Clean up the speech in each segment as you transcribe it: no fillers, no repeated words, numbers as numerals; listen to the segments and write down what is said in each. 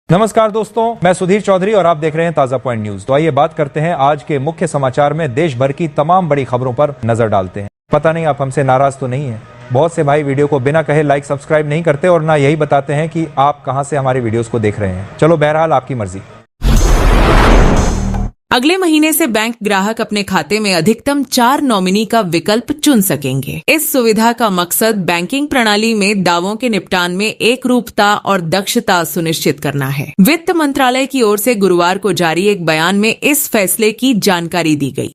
नमस्कार दोस्तों, मैं सुधीर चौधरी और आप देख रहे हैं ताजा पॉइंट न्यूज। तो आइए बात करते हैं आज के मुख्य समाचार में देश भर की तमाम बड़ी खबरों पर नजर डालते हैं। पता नहीं आप हमसे नाराज तो नहीं है। बहुत से भाई वीडियो को बिना कहे लाइक सब्सक्राइब नहीं करते और ना यही बताते हैं कि आप कहां से हमारे वीडियोस को देख रहे हैं। चलो बहरहाल आपकी मर्जी। अगले महीने से बैंक ग्राहक अपने खाते में अधिकतम 4 नॉमिनी का विकल्प चुन सकेंगे। इस सुविधा का मकसद बैंकिंग प्रणाली में दावों के निपटान में एकरूपता और दक्षता सुनिश्चित करना है। वित्त मंत्रालय की ओर से गुरुवार को जारी एक बयान में इस फैसले की जानकारी दी गई।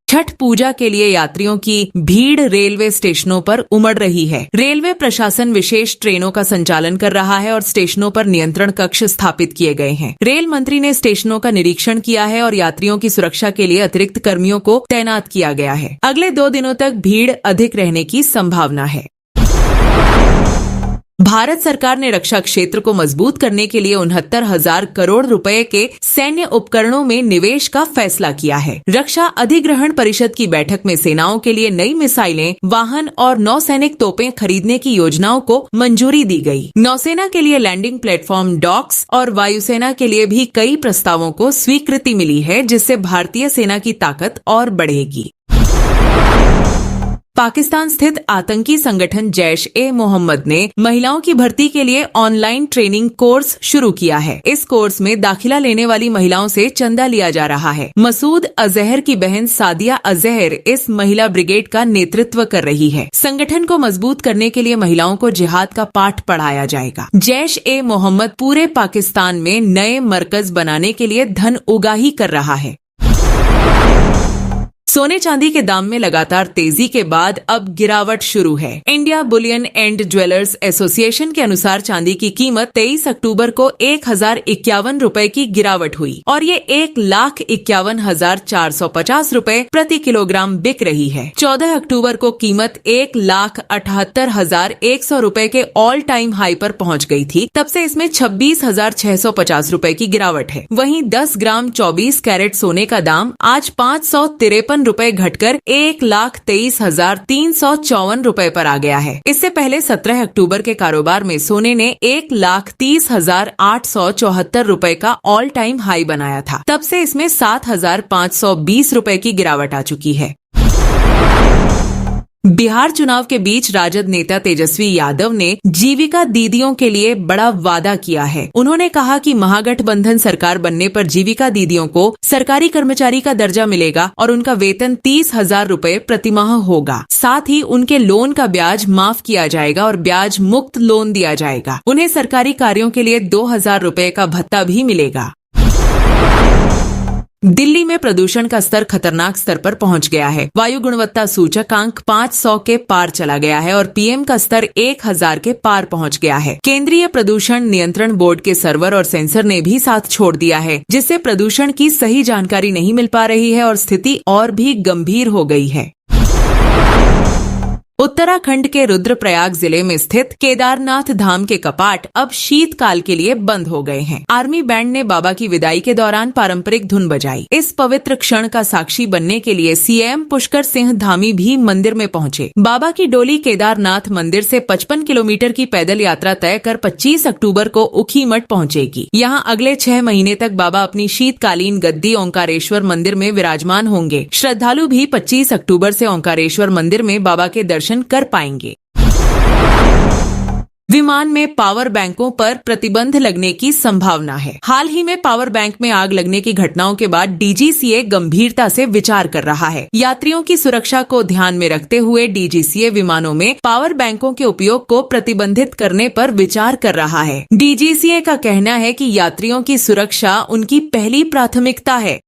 छठ पूजा के लिए यात्रियों की भीड़ रेलवे स्टेशनों पर उमड़ रही है। रेलवे प्रशासन विशेष ट्रेनों का संचालन कर रहा है और स्टेशनों पर नियंत्रण कक्ष स्थापित किए गए हैं। रेल मंत्री ने स्टेशनों का निरीक्षण किया है और यात्रियों की सुरक्षा के लिए अतिरिक्त कर्मियों को तैनात किया गया है। अगले 2 दिनों तक भीड़ अधिक रहने की संभावना है। भारत सरकार ने रक्षा क्षेत्र को मजबूत करने के लिए 69,000 करोड़ रुपए के सैन्य उपकरणों में निवेश का फैसला किया है। रक्षा अधिग्रहण परिषद की बैठक में सेनाओं के लिए नई मिसाइलें, वाहन और नौसैनिक तोपें खरीदने की योजनाओं को मंजूरी दी गई। नौसेना के लिए लैंडिंग प्लेटफॉर्म डॉक्स और वायुसेना के लिए भी कई प्रस्तावों को स्वीकृति मिली है, जिससे भारतीय सेना की ताकत और बढ़ेगी। पाकिस्तान स्थित आतंकी संगठन जैश-ए-मोहम्मद ने महिलाओं की भर्ती के लिए ऑनलाइन ट्रेनिंग कोर्स शुरू किया है। इस कोर्स में दाखिला लेने वाली महिलाओं से चंदा लिया जा रहा है। मसूद अजहर की बहन सादिया अजहर इस महिला ब्रिगेड का नेतृत्व कर रही है। संगठन को मजबूत करने के लिए महिलाओं को जिहाद का पाठ पढ़ाया जाएगा। जैश-ए-मोहम्मद पूरे पाकिस्तान में नए मरकज बनाने के लिए धन उगाही कर रहा है। सोने चांदी के दाम में लगातार तेजी के बाद अब गिरावट शुरू है। India Boolean and jewellers association के अनुसार चांदी की कीमत 23 अक्टूबर को 1,051 रुपए की गिरावट हुई और ये 1,51,450 रुपए प्रति किलोग्राम बिक रही है। 14 अक्टूबर को कीमत 1,78,100 रुपए के ऑल टाइम हाई पर पहुंच गई थी। तब से इसमें 26,650 रुपए की गिरावट है। वहीं 10 ग्राम 24 कैरेट सोने का दाम आज 553 रुपए घटकर 1,23,354 रुपए पर आ गया है। इससे पहले 17 अक्टूबर के कारोबार में सोने ने 1,30,874 रुपए का ऑल टाइम हाई बनाया था। तब से इसमें 7,520 रुपए की गिरावट आ चुकी है। बिहार चुनाव के बीच राजद नेता तेजस्वी यादव ने जीविका दीदियों के लिए बड़ा वादा किया है। उन्होंने कहा कि महागठबंधन सरकार बनने पर जीविका दीदियों को सरकारी कर्मचारी का दर्जा मिलेगा और उनका वेतन 30,000 रुपए प्रतिमाह होगा। साथ ही उनके लोन का ब्याज माफ किया जाएगा और ब्याज मुक्त लोन दिया जाएगा। उन्हें सरकारी कार्यों के लिए 2,000 रुपए का भत्ता भी मिलेगा। दिल्ली में प्रदूषण का स्तर खतरनाक स्तर पर पहुंच गया है। वायु गुणवत्ता सूचकांक 500 के पार चला गया है और पीएम का स्तर 1,000 के पार पहुंच गया है। केंद्रीय प्रदूषण नियंत्रण बोर्ड के सर्वर और सेंसर ने भी साथ छोड़ दिया है, जिससे प्रदूषण की सही जानकारी नहीं मिल पा रही है और स्थिति और भी गंभीर हो गई है। उत्तराखंड के रुद्रप्रयाग जिले में स्थित केदारनाथ धाम के कपाट अब शीतकाल के लिए बंद हो गए हैं। आर्मी बैंड ने बाबा की विदाई के दौरान पारंपरिक धुन बजाई। इस पवित्र क्षण का साक्षी बनने के लिए सीएम पुष्कर सिंह धामी भी मंदिर में पहुंचे। बाबा की डोली केदारनाथ मंदिर से 55 किलोमीटर की पैदल यात्रा तय कर 25 अक्टूबर को ऊखीमठ पहुंचेगी। यहां अगले 6 महीने तक बाबा अपनी शीतकालीन गद्दी ओंकारेश्वर मंदिर में विराजमान होंगे। श्रद्धालु भी 25 अक्टूबर से ओंकारेश्वर मंदिर में बाबा के दर्शन कर पाएंगे। विमान में पावर बैंकों पर प्रतिबंध लगने की संभावना है। हाल ही में पावर बैंक में आग लगने की घटनाओं के बाद डीजीसीए गंभीरता से विचार कर रहा है। यात्रियों की सुरक्षा को ध्यान में रखते हुए डीजीसीए विमानों में पावर बैंकों के उपयोग को प्रतिबंधित करने पर विचार कर रहा है। डीजीसीए का कहना है कि यात्रियों की सुरक्षा उनकी पहली प्राथमिकता है।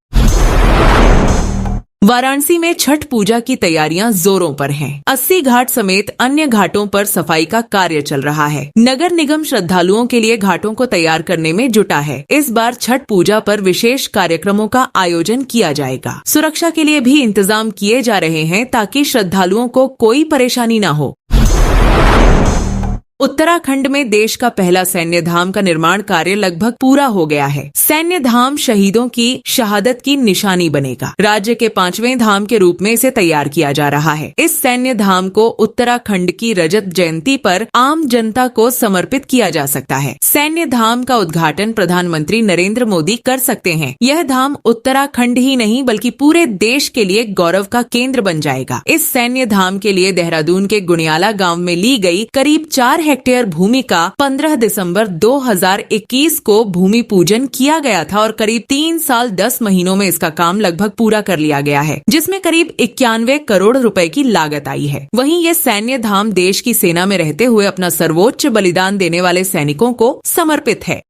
वाराणसी में छठ पूजा की तैयारियां जोरों पर हैं। 80 घाट समेत अन्य घाटों पर सफाई का कार्य चल रहा है। नगर निगम श्रद्धालुओं के लिए घाटों को तैयार करने में जुटा है। इस बार छठ पूजा पर विशेष कार्यक्रमों का आयोजन किया जाएगा। सुरक्षा के लिए भी इंतजाम किए जा रहे हैं ताकि श्रद्धालुओं को कोई परेशानी न हो। उत्तराखंड में देश का पहला सैन्य धाम का निर्माण कार्य लगभग पूरा हो गया है। सैन्य धाम शहीदों की शहादत की निशानी बनेगा। राज्य के 5वें धाम के रूप में इसे तैयार किया जा रहा है। इस सैन्य धाम को उत्तराखंड की रजत जयंती पर आम जनता को समर्पित किया जा सकता है। सैन्य धाम का उद्घाटन प्रधानमंत्री नरेंद्र मोदी कर सकते हैं। यह धाम उत्तराखंड ही नहीं बल्कि पूरे देश के लिए गौरव का केंद्र बन जाएगा। इस सैन्य धाम के लिए देहरादून के गुनियाला गांव में ली गई करीब 4 हेक्टेयर भूमि का 15 दिसंबर 2021 को भूमि पूजन किया गया था और करीब 3 साल 10 महीनों में इसका काम लगभग पूरा कर लिया गया है, जिसमें करीब 91 करोड़ रुपए की लागत आई है। वहीं ये सैन्य धाम देश की सेना में रहते हुए अपना सर्वोच्च बलिदान देने वाले सैनिकों को समर्पित है।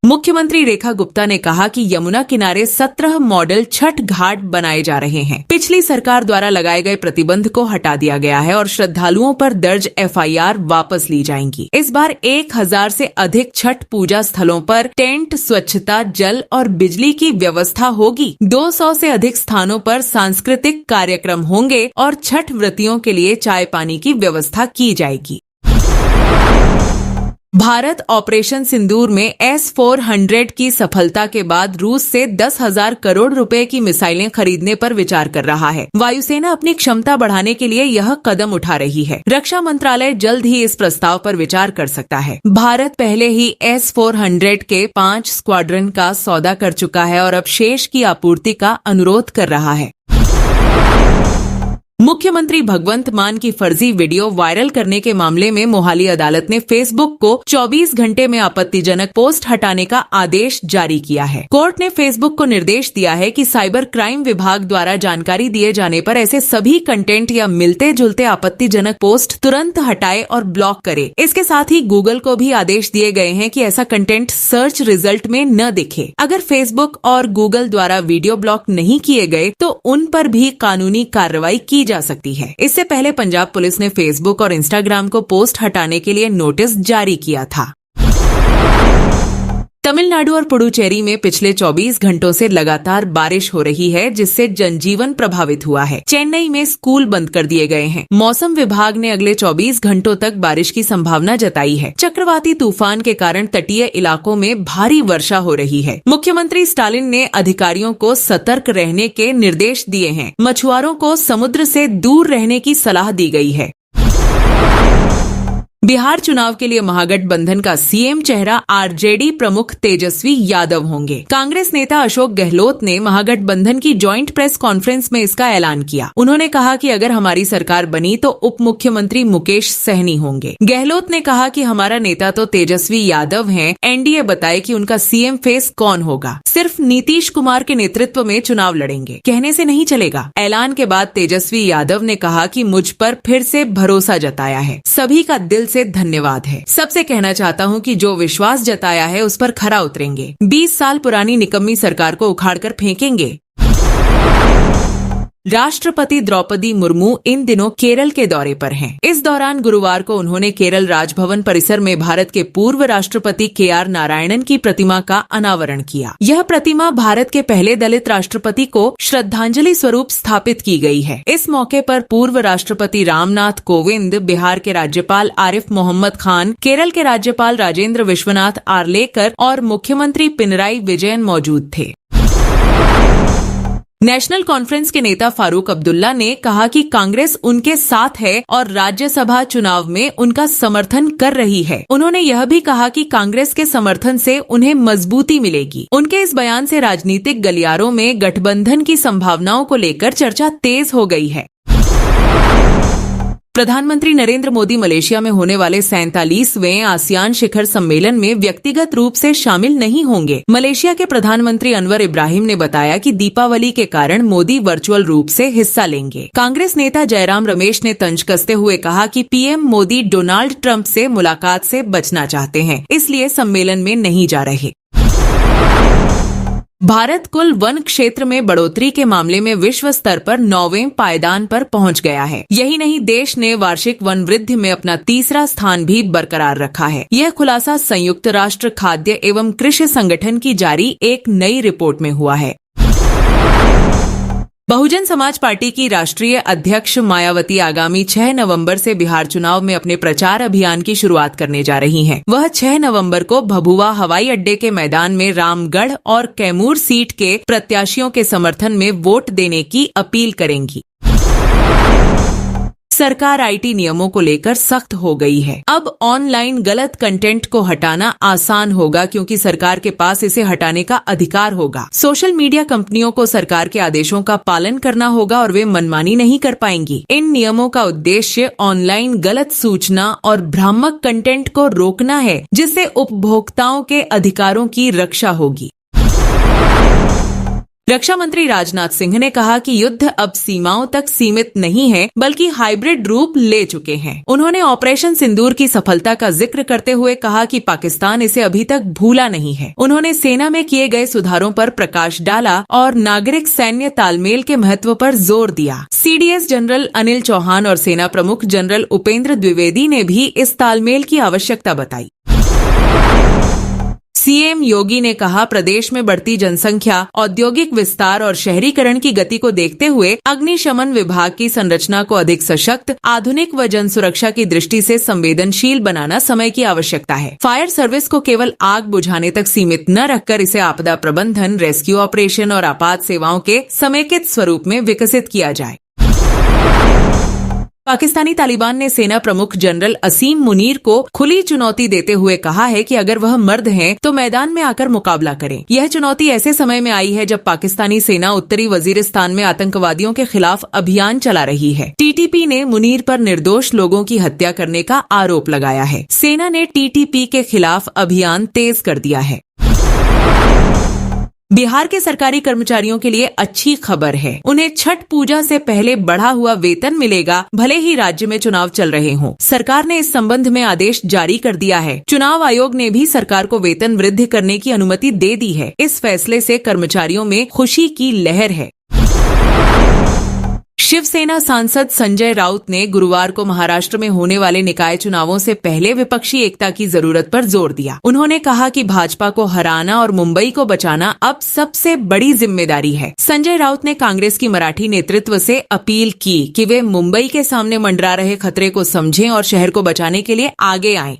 मुख्यमंत्री रेखा गुप्ता ने कहा कि यमुना किनारे 17 मॉडल छठ घाट बनाए जा रहे हैं। पिछली सरकार द्वारा लगाए गए प्रतिबंध को हटा दिया गया है और श्रद्धालुओं पर दर्ज FIR वापस ली जाएंगी। इस बार 1000 से अधिक छठ पूजा स्थलों पर टेंट, स्वच्छता, जल और बिजली की व्यवस्था होगी। 200 से अधिक स्थानों पर सांस्कृतिक कार्यक्रम होंगे और छठ व्रतियों के लिए चाय पानी की व्यवस्था की जाएगी। भारत ऑपरेशन सिंदूर में S-400 की सफलता के बाद रूस से 10,000 करोड़ रुपए की मिसाइलें खरीदने पर विचार कर रहा है। वायुसेना अपनी क्षमता बढ़ाने के लिए यह कदम उठा रही है। रक्षा मंत्रालय जल्द ही इस प्रस्ताव पर विचार कर सकता है। भारत पहले ही S-400 के 5 स्क्वाड्रन का सौदा कर चुका है और अब शेष की आपूर्ति का अनुरोध कर रहा है। मुख्यमंत्री भगवंत मान की फर्जी वीडियो वायरल करने के मामले में मोहाली अदालत ने फेसबुक को 24 घंटे में आपत्तिजनक पोस्ट हटाने का आदेश जारी किया है। कोर्ट ने फेसबुक को निर्देश दिया है कि साइबर क्राइम विभाग द्वारा जानकारी दिए जाने पर ऐसे सभी कंटेंट या मिलते जुलते आपत्तिजनक पोस्ट तुरंत हटाए और ब्लॉक करे। इसके साथ ही गूगल को भी आदेश दिए गए हैं कि ऐसा कंटेंट सर्च रिजल्ट में न दिखे। अगर फेसबुक और गूगल द्वारा वीडियो ब्लॉक नहीं किए गए तो उन पर भी कानूनी कार्रवाई की जा सकती है। इससे पहले पंजाब पुलिस ने फेसबुक और इंस्टाग्राम को पोस्ट हटाने के लिए नोटिस जारी किया था। तमिलनाडु और पुडुचेरी में पिछले 24 घंटों से लगातार बारिश हो रही है, जिससे जनजीवन प्रभावित हुआ है। चेन्नई में स्कूल बंद कर दिए गए हैं। मौसम विभाग ने अगले 24 घंटों तक बारिश की संभावना जताई है। चक्रवाती तूफान के कारण तटीय इलाकों में भारी वर्षा हो रही है। मुख्यमंत्री स्टालिन ने अधिकारियों को सतर्क रहने के निर्देश दिए हैं। मछुआरों को समुद्र से दूर रहने की सलाह दी गई है। बिहार चुनाव के लिए महागठबंधन का सीएम चेहरा आरजेडी प्रमुख तेजस्वी यादव होंगे। कांग्रेस नेता अशोक गहलोत ने महागठबंधन की जॉइंट प्रेस कॉन्फ्रेंस में इसका ऐलान किया। उन्होंने कहा कि अगर हमारी सरकार बनी तो उप मुख्यमंत्री मुकेश सहनी होंगे। गहलोत ने कहा कि हमारा नेता तो तेजस्वी यादव हैं, एनडीए बताए कि उनका सीएम फेस कौन होगा। सिर्फ नीतीश कुमार के नेतृत्व में चुनाव लड़ेंगे, कहने से नहीं चलेगा। ऐलान के बाद तेजस्वी यादव ने कहा कि मुझ पर फिर से भरोसा जताया है। सभी का दिल से धन्यवाद है। सबसे कहना चाहता हूं कि जो विश्वास जताया है उस पर खरा उतरेंगे। 20 साल पुरानी निकम्मी सरकार को उखाड़कर फेंकेंगे। राष्ट्रपति द्रौपदी मुर्मू इन दिनों केरल के दौरे पर हैं। इस दौरान गुरुवार को उन्होंने केरल राजभवन परिसर में भारत के पूर्व राष्ट्रपति KR नारायणन की प्रतिमा का अनावरण किया। यह प्रतिमा भारत के पहले दलित राष्ट्रपति को श्रद्धांजलि स्वरूप स्थापित की गई है। इस मौके पर पूर्व राष्ट्रपति रामनाथ कोविंद, बिहार के राज्यपाल आरिफ मोहम्मद खान, केरल के राज्यपाल राजेंद्र विश्वनाथ आर्लेकर और मुख्यमंत्री पिनराई विजयन मौजूद थे। नेशनल कॉन्फ्रेंस के नेता फारूक अब्दुल्ला ने कहा कि कांग्रेस उनके साथ है और राज्यसभा चुनाव में उनका समर्थन कर रही है। उन्होंने यह भी कहा कि कांग्रेस के समर्थन से उन्हें मजबूती मिलेगी। उनके इस बयान से राजनीतिक गलियारों में गठबंधन की संभावनाओं को लेकर चर्चा तेज हो गई है। प्रधानमंत्री नरेंद्र मोदी मलेशिया में होने वाले 47वें आसियान शिखर सम्मेलन में व्यक्तिगत रूप से शामिल नहीं होंगे। मलेशिया के प्रधानमंत्री अनवर इब्राहिम ने बताया कि दीपावली के कारण मोदी वर्चुअल रूप से हिस्सा लेंगे। कांग्रेस नेता जयराम रमेश ने तंज कसते हुए कहा कि पीएम मोदी डोनाल्ड ट्रंप से मुलाकात से बचना चाहते हैं, इसलिए सम्मेलन में नहीं जा रहे। भारत कुल वन क्षेत्र में बढ़ोतरी के मामले में विश्व स्तर पर 9वें पायदान पर पहुंच गया है। यही नहीं, देश ने वार्षिक वन वृद्धि में अपना तीसरा स्थान भी बरकरार रखा है। यह खुलासा संयुक्त राष्ट्र खाद्य एवं कृषि संगठन की जारी एक नई रिपोर्ट में हुआ है। बहुजन समाज पार्टी की राष्ट्रीय अध्यक्ष मायावती आगामी 6 नवंबर से बिहार चुनाव में अपने प्रचार अभियान की शुरुआत करने जा रही हैं। वह 6 नवंबर को भभुआ हवाई अड्डे के मैदान में रामगढ़ और कैमूर सीट के प्रत्याशियों के समर्थन में वोट देने की अपील करेंगी। सरकार आईटी नियमों को लेकर सख्त हो गई है। अब ऑनलाइन गलत कंटेंट को हटाना आसान होगा क्योंकि सरकार के पास इसे हटाने का अधिकार होगा। सोशल मीडिया कंपनियों को सरकार के आदेशों का पालन करना होगा और वे मनमानी नहीं कर पाएंगी। इन नियमों का उद्देश्य ऑनलाइन गलत सूचना और भ्रामक कंटेंट को रोकना है, जिससे उपभोक्ताओं के अधिकारों की रक्षा होगी। रक्षा मंत्री राजनाथ सिंह ने कहा कि युद्ध अब सीमाओं तक सीमित नहीं है बल्कि हाइब्रिड रूप ले चुके हैं। उन्होंने ऑपरेशन सिंदूर की सफलता का जिक्र करते हुए कहा कि पाकिस्तान इसे अभी तक भूला नहीं है। उन्होंने सेना में किए गए सुधारों पर प्रकाश डाला और नागरिक सैन्य तालमेल के महत्व पर जोर दिया। सीडीएस जनरल अनिल चौहान और सेना प्रमुख जनरल उपेंद्र द्विवेदी ने भी इस तालमेल की आवश्यकता बताई। सीएम योगी ने कहा, प्रदेश में बढ़ती जनसंख्या, औद्योगिक विस्तार और शहरीकरण की गति को देखते हुए अग्निशमन विभाग की संरचना को अधिक सशक्त, आधुनिक व जन सुरक्षा की दृष्टि से संवेदनशील बनाना समय की आवश्यकता है। फायर सर्विस को केवल आग बुझाने तक सीमित न रखकर इसे आपदा प्रबंधन, रेस्क्यू ऑपरेशन और आपात सेवाओं के समेकित स्वरूप में विकसित किया जाए। पाकिस्तानी तालिबान ने सेना प्रमुख जनरल असीम मुनीर को खुली चुनौती देते हुए कहा है कि अगर वह मर्द हैं तो मैदान में आकर मुकाबला करें। यह चुनौती ऐसे समय में आई है जब पाकिस्तानी सेना उत्तरी वजीरिस्तान में आतंकवादियों के खिलाफ अभियान चला रही है। टीटीपी ने मुनीर पर निर्दोष लोगों की हत्या करने का आरोप लगाया है। सेना ने टीटीपी के खिलाफ अभियान तेज कर दिया है। बिहार के सरकारी कर्मचारियों के लिए अच्छी खबर है। उन्हें छठ पूजा से पहले बढ़ा हुआ वेतन मिलेगा, भले ही राज्य में चुनाव चल रहे हों। सरकार ने इस संबंध में आदेश जारी कर दिया है। चुनाव आयोग ने भी सरकार को वेतन वृद्धि करने की अनुमति दे दी है। इस फैसले से कर्मचारियों में खुशी की लहर है। शिवसेना सांसद संजय राउत ने गुरुवार को महाराष्ट्र में होने वाले निकाय चुनावों से पहले विपक्षी एकता की जरूरत पर जोर दिया। उन्होंने कहा कि भाजपा को हराना और मुंबई को बचाना अब सबसे बड़ी जिम्मेदारी है। संजय राउत ने कांग्रेस की मराठी नेतृत्व से अपील की कि वे मुंबई के सामने मंडरा रहे खतरे को समझें और शहर को बचाने के लिए आगे आएं।